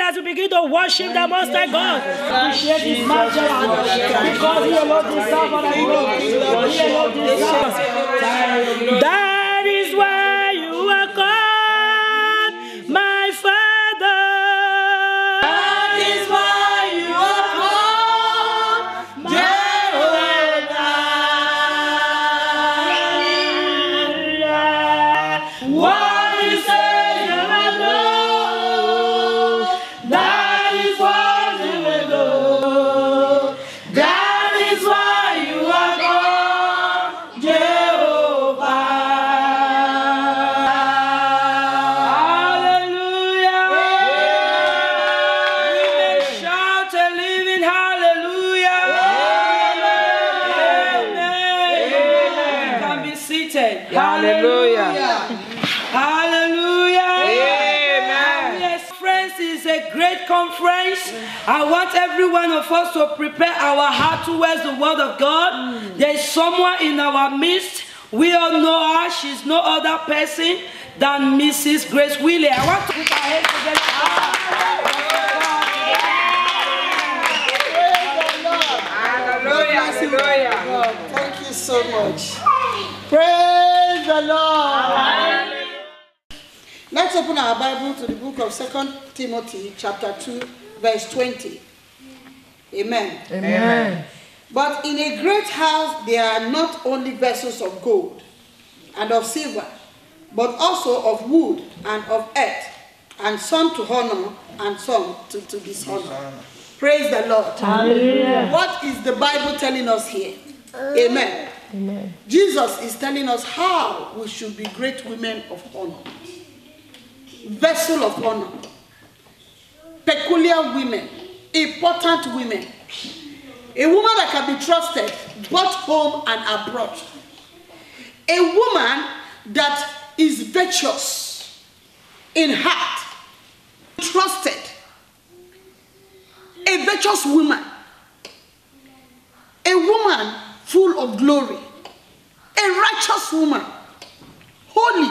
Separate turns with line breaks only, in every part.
as we begin to worship the Most High God. Appreciate His majesty because He alone deserves honor. He alone deserves. That is why you are called my Father. That is why you are called Jehovah. What you say never go. That is what you will do. That is why you are called Jehovah. Hallelujah. We may shout a living hallelujah. Amen. You can be seated.
Hallelujah.
Hallelujah.
Amen.
Yes, friends, it's a great conference. I want every one of us to prepare our heart towards the word of God. There is someone in our midst. We all know her. She's no other person than Mrs. Grace Willie. I want to put our hands together.
Hallelujah.
Thank you so much. Praise the Lord. Let's open our Bible to the book of 2 Timothy chapter 2 verse 20. Amen.
Amen.
But in a great house there are not only vessels of gold and of silver, but also of wood and of earth, and some to honor and some to dishonor. Praise the Lord.
Hallelujah.
What is the Bible telling us here? Amen.
Amen.
Jesus is telling us how we should be great women of honor. Vessel of honor. Peculiar women. Important women. A woman that can be trusted both home and abroad. A woman that is virtuous in heart. Trusted. A virtuous woman. A woman full of glory. A righteous woman. Holy.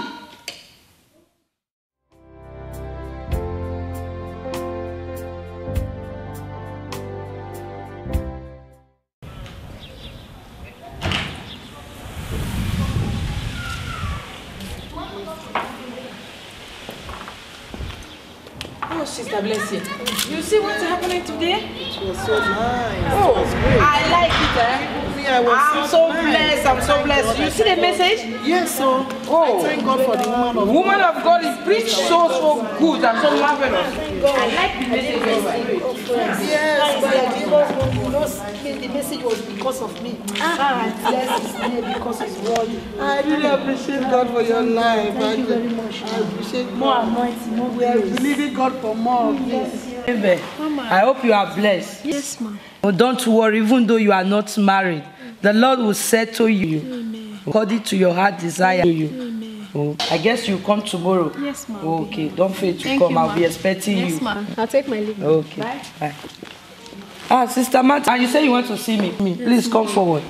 Oh, Sister Blessing. You see what's happening today?
It was so nice.
Oh,
It was great.
I like it, eh?
Yeah, it was
I'm so blessed. I'm so blessed. You see the message?
Yes, so thank God for the woman of
Woman of God is preached so good and so marvelous. I like the message very well.
Yes,
The message was because of me. I bless his name because he's worthy.
I really appreciate God for your life.
Thank you very much.
I appreciate
More
God.
anointing, more
We are
grace.
believing God for more of this.
Amen. I hope you are blessed.
Yes, ma'am.
But don't worry, even though you are not married, the Lord will settle you according to your heart desire. Oh, I guess you come tomorrow.
Yes, ma'am.
Okay, don't fail to
Thank
come.
you,
I'll
ma'am.
be expecting
Yes,
you.
ma'am. I'll take my leave.
Okay.
Bye.
Bye. Ah, Sister Martha, you say you want to see me. Please come forward.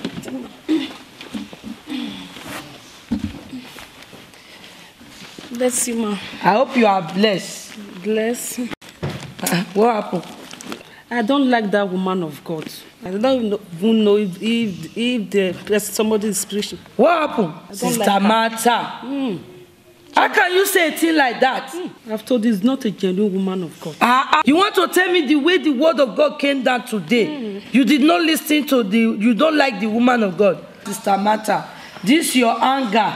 Let's see, ma'am.
I hope you are blessed.
Bless.
What happened?
I don't like that woman of God. I don't even know if somebody is preaching.
What happened?
don't
Sister
like her.
Martha. How can you say a thing like that?
I've told you, it's not a genuine woman of God.
You want to tell me the way the word of God came down today? You did not listen to you don't like the woman of God. Sister Martha, this your anger.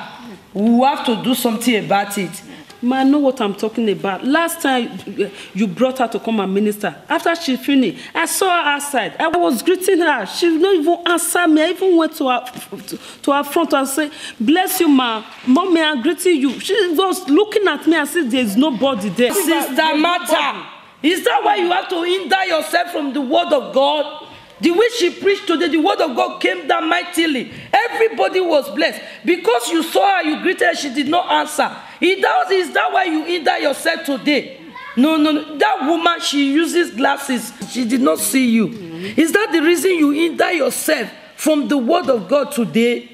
We have to do something about it.
Ma, I know what I'm talking about. Last time you brought her to come and minister. After she finished, I saw her outside. I was greeting her. She did not even answer me. I even went to her front and said, "Bless you, ma. Mommy, I'm greeting you." She was looking at me as if there is nobody there.
Sister Martha, is that why you have to hinder yourself from the word of God? The way she preached today, the word of God came down mightily. Everybody was blessed. Because you saw her, you greeted her, she did not answer. Is that why you hinder yourself today? No. That woman, she uses glasses. She did not see you. Is that the reason you hinder yourself from the word of God today?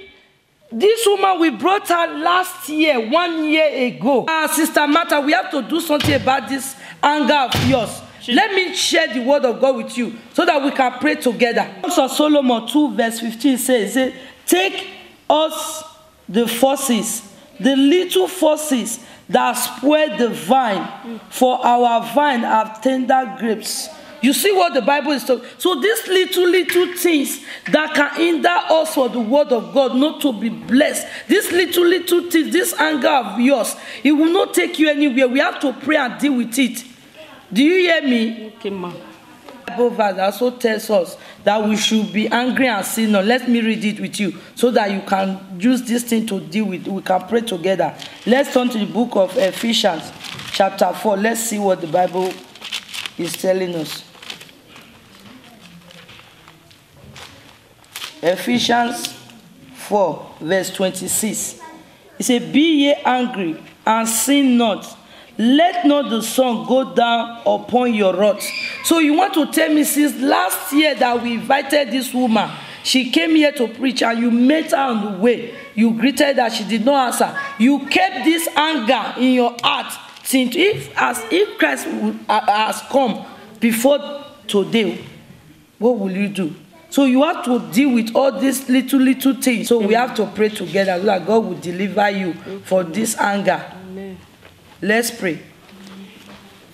This woman, we brought her last year, 1 year ago. Sister Martha, we have to do something about this anger of yours. Let me share the word of God with you so that we can pray together. Songs of Solomon 2 verse 15 says, take us the forces, the little forces that spoil the vine, for our vine have tender grapes. You see what the Bible is talking. So these little things that can hinder us for the word of God not to be blessed. These little things, this anger of yours, it will not take you anywhere. We have to pray and deal with it. Do you hear me?
Okay, ma'am.
The Bible verse also tells us that we should be angry and sin not. Let me read it with you so that you can use this thing to deal with. We can pray together. Let's turn to the book of Ephesians chapter 4. Let's see what the Bible is telling us. Ephesians 4 verse 26. It says, be ye angry and sin not. Let not the sun go down upon your wrath. So you want to tell me since last year that we invited this woman, she came here to preach and you met her on the way. You greeted her, she did not answer. You kept this anger in your heart. Since if Christ has come before today, what will you do? So you have to deal with all these little things. So we have to pray together so that God will deliver you for this anger.
Amen.
Let's pray.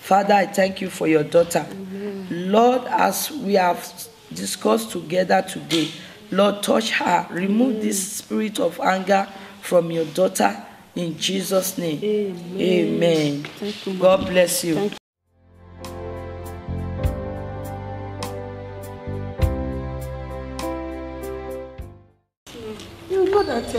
Father, I thank you for your daughter. Lord, as we have discussed together today, Lord, touch her. Remove this spirit of anger from your daughter in Jesus' name.
Amen.
Amen.
Thank you,
God bless you.
Thank you.
You know that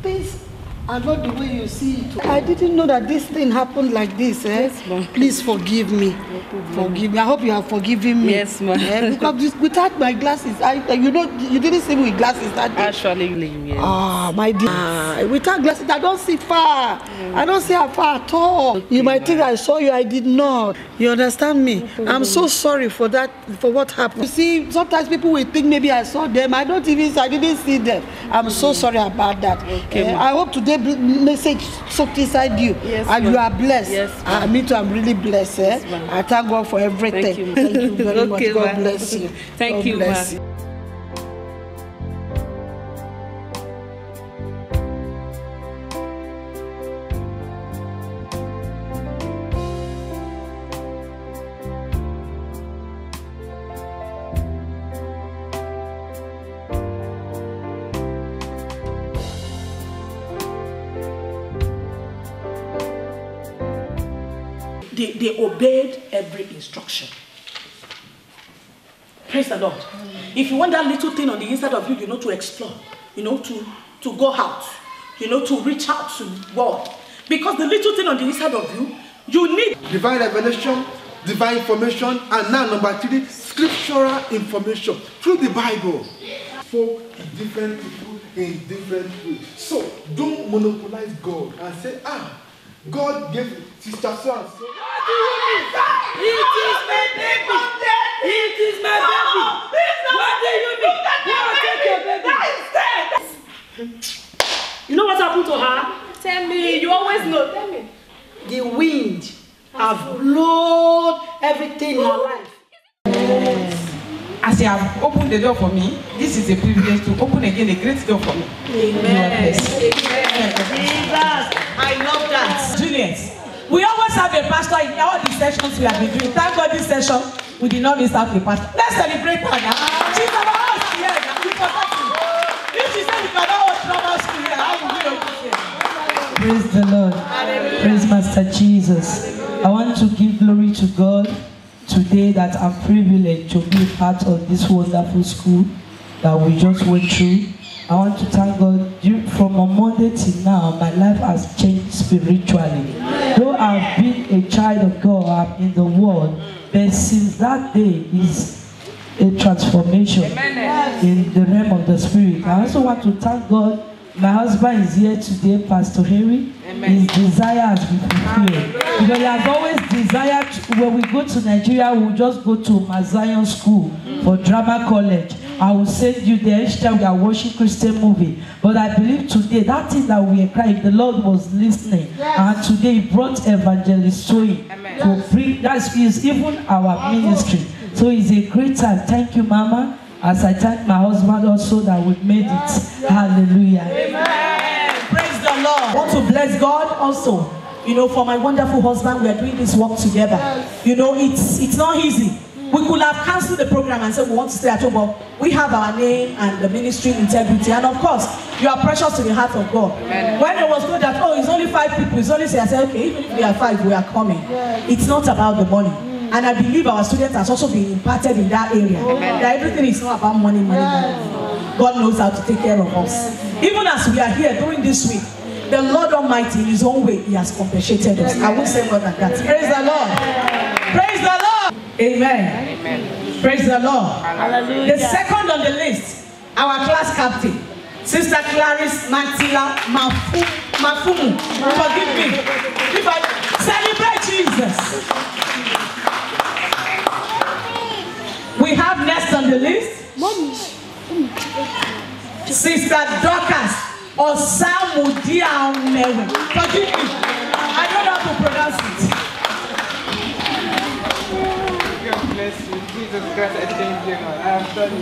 things are not the way you see it. I didn't know that this thing happened like this.
Yes, ma'am.
Please forgive me. Forgive me. I hope you have forgiven me.
Yes, ma'am.
Because without my glasses, you didn't see me with glasses that day.
Actually, yes.
Ah, my dear. Without glasses, I don't see far. I don't see far at all. You might think I saw you, I did not. You understand me? I'm so sorry for that, for what happened. You see, sometimes people will think maybe I saw them. I didn't see them. I'm so sorry about that.
Okay,
I hope today message soaked inside you.
Yes,
and you are blessed.
Yes,
me too, I'm really blessed.
Yes,
I thank God for everything. Thank you very much.
Okay,
God bless you.
Thank
God
you,
bless
ma'am.
you.
They obeyed every instruction. Praise the Lord. If you want that little thing on the inside of you, to explore, to go out, to reach out to God. Because the little thing on the inside of you, you need
divine revelation, divine information, and now number 3, scriptural information through the Bible. For different people in different ways. So don't monopolize God and say, God gave Sister so and so.
It is my baby. It is my baby. What do you need? Take your baby.
You know what happened to her? Tell me. You always know. Tell me.
The wind have blown everything in her life.
As you have opened the door for me, this is a privilege to open again a great door for me.
Amen. Jesus, I love that.
Juliet, we always have a pastor in all the sessions we have been doing. Thank God this session, we did not miss out a pastor. Let's celebrate her now. She's our house here. If she said we cannot hold trouble school here, how will we know?
Praise the Lord. Praise Master Jesus. I want to give glory to God today that I'm privileged to be part of this wonderful school that we just went through. I want to thank God. From on Monday till now, my life has changed spiritually. Though I've been a child of God, I'm in the world, but since that day is a transformation in the realm of the spirit. I also want to thank God. My husband is here today, Pastor Henry. His desire has been fulfilled. Because he has always desired, when we go to Nigeria, we'll just go to Mazion School for Drama College. I will send you there each time we are watching Christian movie. But I believe today, that thing that we are crying, the Lord was listening. And today he brought Evangelist Soyi to bring, that is even our ministry. So it's a great time. Thank you, Mama. As I thank my husband also that we made it. Hallelujah.
Amen. Praise the Lord. I want to bless God also. You know, for my wonderful husband, we are doing this work together. You know, it's not easy. We could have cancelled the program and said we want to stay at home, but we have our name and the ministry integrity. And of course, you are precious to the heart of God. Amen. When it was told that, oh, it's only 5 people, it's only say, I said, okay, even if we are 5, we are coming. It's not about the money. And I believe our students has also been imparted in that area. Amen. That everything is not about money. God knows how to take care of us. Even as we are here doing this week, the Lord Almighty in His own way, He has compensated us. I won't say more than that. Praise the Lord. Praise the Lord. Amen. Amen. Praise the Lord. Hallelujah. The second on the list, our class captain, Sister Clarice Mantila Mafumu. Forgive me if I celebrate Jesus. We have next on the list, Sister Dorcas Osamudia Mewe. Forgive me, I don't know how to pronounce it. God bless you. Jesus Christ, I thank you, man. I have done it.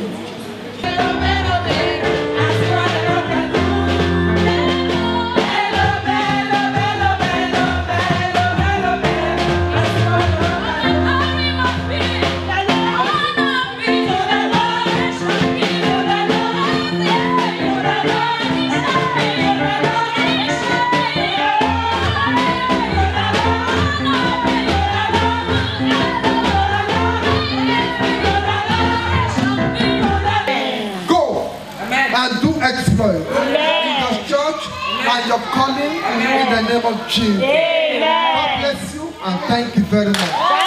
Your calling in the name of Jesus. God bless you and thank you very much.